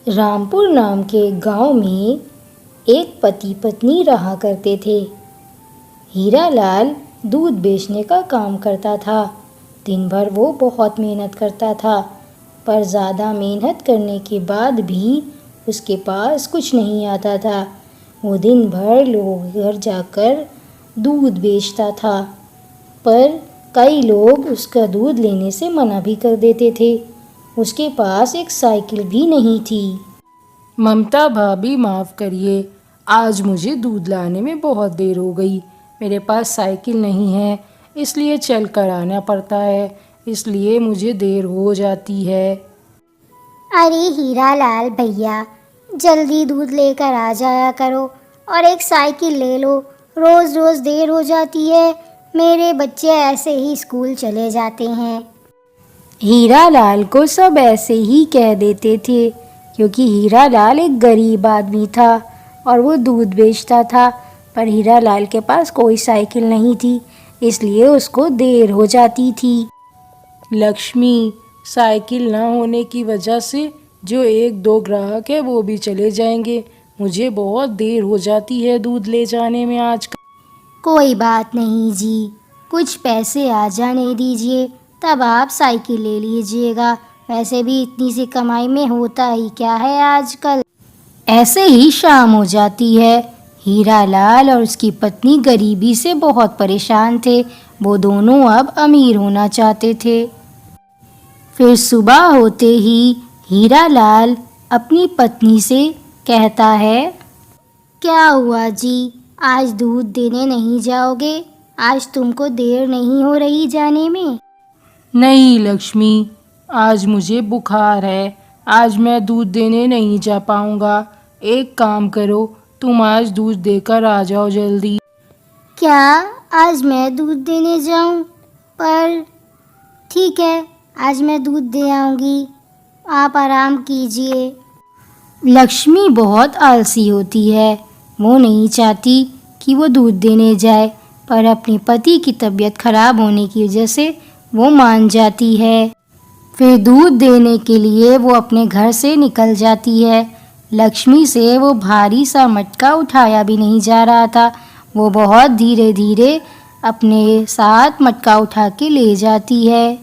रामपुर नाम के गांव में एक पति पत्नी रहा करते थे। हीरालाल दूध बेचने का काम करता था। दिन भर वो बहुत मेहनत करता था, पर ज़्यादा मेहनत करने के बाद भी उसके पास कुछ नहीं आता था। वो दिन भर लोगों के घर जाकर दूध बेचता था, पर कई लोग उसका दूध लेने से मना भी कर देते थे। उसके पास एक साइकिल भी नहीं थी। ममता भाभी माफ़ करिए, आज मुझे दूध लाने में बहुत देर हो गई। मेरे पास साइकिल नहीं है, इसलिए चल कर आना पड़ता है, इसलिए मुझे देर हो जाती है। अरे हीरालाल भैया, जल्दी दूध लेकर आ जाया करो और एक साइकिल ले लो। रोज़ रोज़ देर हो जाती है। मेरे बच्चे ऐसे ही स्कूल चले जाते हैं। हीरालाल को सब ऐसे ही कह देते थे, क्योंकि हीरालाल एक गरीब आदमी था और वो दूध बेचता था। पर हीरालाल के पास कोई साइकिल नहीं थी, इसलिए उसको देर हो जाती थी। लक्ष्मी, साइकिल ना होने की वजह से जो एक दो ग्राहक है वो भी चले जाएंगे। मुझे बहुत देर हो जाती है दूध ले जाने में आज। कोई बात नहीं जी, कुछ पैसे आ जाने दीजिए, तब आप साइकिल ले लीजिएगा। वैसे भी इतनी सी कमाई में होता ही क्या है आजकल। ऐसे ही शाम हो जाती है। हीरालाल और उसकी पत्नी गरीबी से बहुत परेशान थे। वो दोनों अब अमीर होना चाहते थे। फिर सुबह होते ही हीरालाल अपनी पत्नी से कहता है, क्या हुआ जी, आज दूध देने नहीं जाओगे? आज तुमको देर नहीं हो रही जाने में? नहीं लक्ष्मी, आज मुझे बुखार है, आज मैं दूध देने नहीं जा पाऊँगा। एक काम करो, तुम आज दूध देकर आ जाओ जल्दी। क्या आज मैं दूध देने जाऊं? पर ठीक है, आज मैं दूध दे आऊंगी, आप आराम कीजिए। लक्ष्मी बहुत आलसी होती है। वो नहीं चाहती कि वो दूध देने जाए, पर अपने पति की तबीयत खराब होने की वजह से वो मान जाती है। फिर दूध देने के लिए वो अपने घर से निकल जाती है। लक्ष्मी से वो भारी सा मटका उठाया भी नहीं जा रहा था। वो बहुत धीरे धीरे अपने साथ मटका उठा के ले जाती है।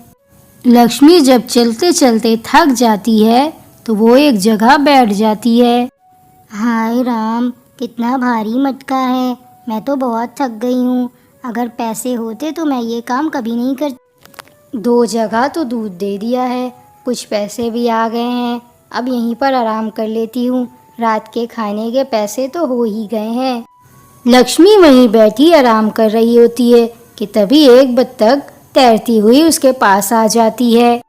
लक्ष्मी जब चलते चलते थक जाती है तो वो एक जगह बैठ जाती है। हाय राम, कितना भारी मटका है। मैं तो बहुत थक गई हूँ। अगर पैसे होते तो मैं ये काम कभी नहीं करती। 2 जगह तो दूध दे दिया है, कुछ पैसे भी आ गए हैं। अब यहीं पर आराम कर लेती हूँ। रात के खाने के पैसे तो हो ही गए हैं। लक्ष्मी वहीं बैठी आराम कर रही होती है कि तभी एक बत्तख तैरती हुई उसके पास आ जाती है।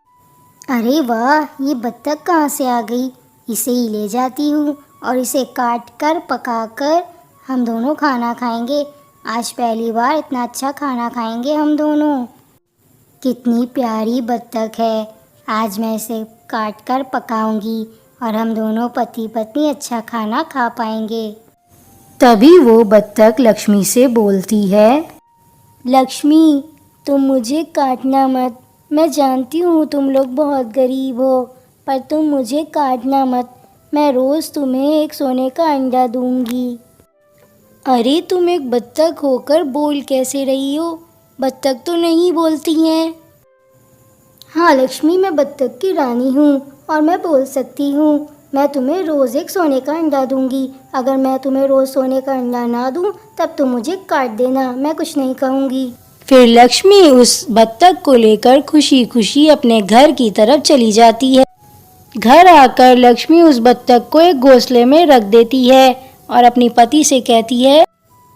अरे वाह, ये बत्तख कहाँ से आ गई? इसे ही ले जाती हूँ और इसे काट कर पका कर हम दोनों खाना खाएंगे। आज पहली बार इतना अच्छा खाना खाएंगे हम दोनों। कितनी प्यारी बत्तख है। आज मैं इसे काट कर पकाऊंगी और हम दोनों पति पत्नी अच्छा खाना खा पाएंगे। तभी वो बत्तख लक्ष्मी से बोलती है, लक्ष्मी, तुम मुझे काटना मत। मैं जानती हूँ तुम लोग बहुत गरीब हो, पर तुम मुझे काटना मत। मैं रोज़ तुम्हें एक सोने का अंडा दूंगी। अरे तुम एक बत्तख होकर बोल कैसे रही हो? बत्तख तो नहीं बोलती हैं। हाँ लक्ष्मी, मैं बत्तख की रानी हूँ और मैं बोल सकती हूँ। मैं तुम्हें रोज़ एक सोने का अंडा दूंगी। अगर मैं तुम्हें रोज़ सोने का अंडा ना दूँ तब तुम मुझे काट देना, मैं कुछ नहीं कहूँगी। फिर लक्ष्मी उस बत्तख को लेकर खुशी खुशी अपने घर की तरफ चली जाती है। घर आकर लक्ष्मी उस बत्तख को एक घोंसले में रख देती है और अपनी पति से कहती है,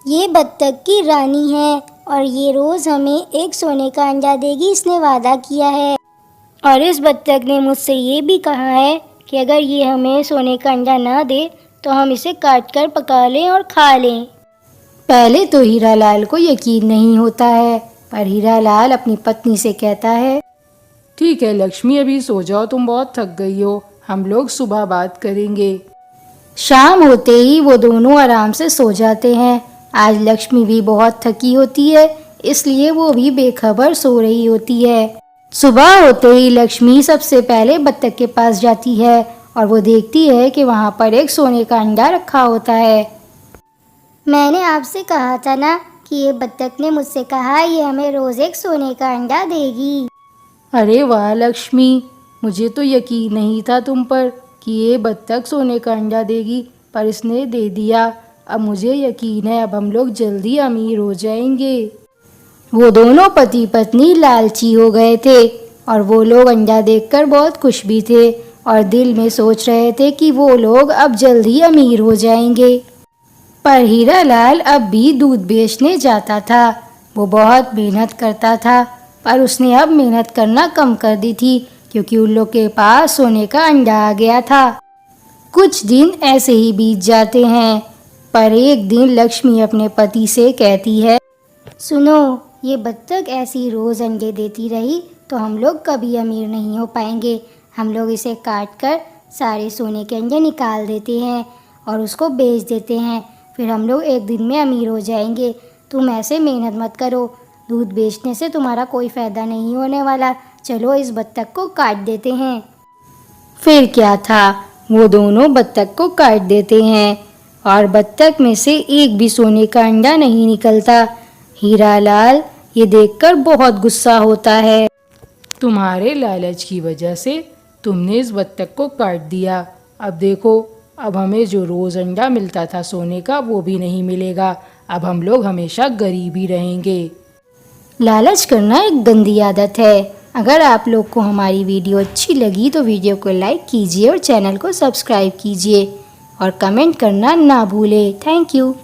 ये बत्तख की रानी है और ये रोज़ हमें एक सोने का अंडा देगी, इसने वादा किया है। और इस बत्तख ने मुझसे ये भी कहा है कि अगर ये हमें सोने का अंडा ना दे तो हम इसे काट कर पका लें और खा लें। पहले तो हीरालाल को यकीन नहीं होता है, पर हीरालाल अपनी पत्नी से कहता है, ठीक है लक्ष्मी, अभी सो जाओ, तुम बहुत थक गई हो, हम लोग सुबह बात करेंगे। शाम होते ही वो दोनों आराम से सो जाते हैं। आज लक्ष्मी भी बहुत थकी होती है, इसलिए वो भी बेखबर सो रही होती है। सुबह होते ही लक्ष्मी सबसे पहले बत्तख के पास जाती है और वो देखती है कि वहाँ पर एक सोने का अंडा रखा होता है। मैंने आपसे कहा था ना कि ये बत्तख ने मुझसे कहा ये हमें रोज़ एक सोने का अंडा देगी। अरे वाह लक्ष्मी, मुझे तो यकीन नहीं था तुम पर कि ये बत्तख सोने का अंडा देगी, पर इसने दे दिया। अब मुझे यकीन है अब हम लोग जल्दी अमीर हो जाएंगे। वो दोनों पति पत्नी लालची हो गए थे और वो लोग अंडा देखकर बहुत खुश भी थे और दिल में सोच रहे थे कि वो लोग अब जल्द ही अमीर हो जाएंगे। पर हीरालाल अब भी दूध बेचने जाता था। वो बहुत मेहनत करता था, पर उसने अब मेहनत करना कम कर दी थी क्योंकि उन लोग के पास सोने का अंडा आ गया था। कुछ दिन ऐसे ही बीत जाते हैं, पर एक दिन लक्ष्मी अपने पति से कहती है, सुनो, ये बत्तख ऐसी रोज़ अंडे देती रही तो हम लोग कभी अमीर नहीं हो पाएंगे। हम लोग इसे काट कर सारे सोने के अंडे निकाल देते हैं और उसको बेच देते हैं, फिर हम लोग एक दिन में अमीर हो जाएंगे। तुम ऐसे मेहनत मत करो, दूध बेचने से तुम्हारा कोई फ़ायदा नहीं होने वाला। चलो इस बत्तख को काट देते हैं। फिर क्या था, वो दोनों बत्तख को काट देते हैं और बत्तख में से एक भी सोने का अंडा नहीं निकलता। हीरालाल ये देखकर बहुत गुस्सा होता है। तुम्हारे लालच की वजह से तुमने इस बत्तख को काट दिया। अब देखो, अब हमें जो रोज़ अंडा मिलता था सोने का वो भी नहीं मिलेगा। अब हम लोग हमेशा गरीब ही रहेंगे। लालच करना एक गंदी आदत है। अगर आप लोग को हमारी वीडियो अच्छी लगी तो वीडियो को लाइक कीजिए और चैनल को सब्सक्राइब कीजिए और कमेंट करना ना भूलें। Thank you.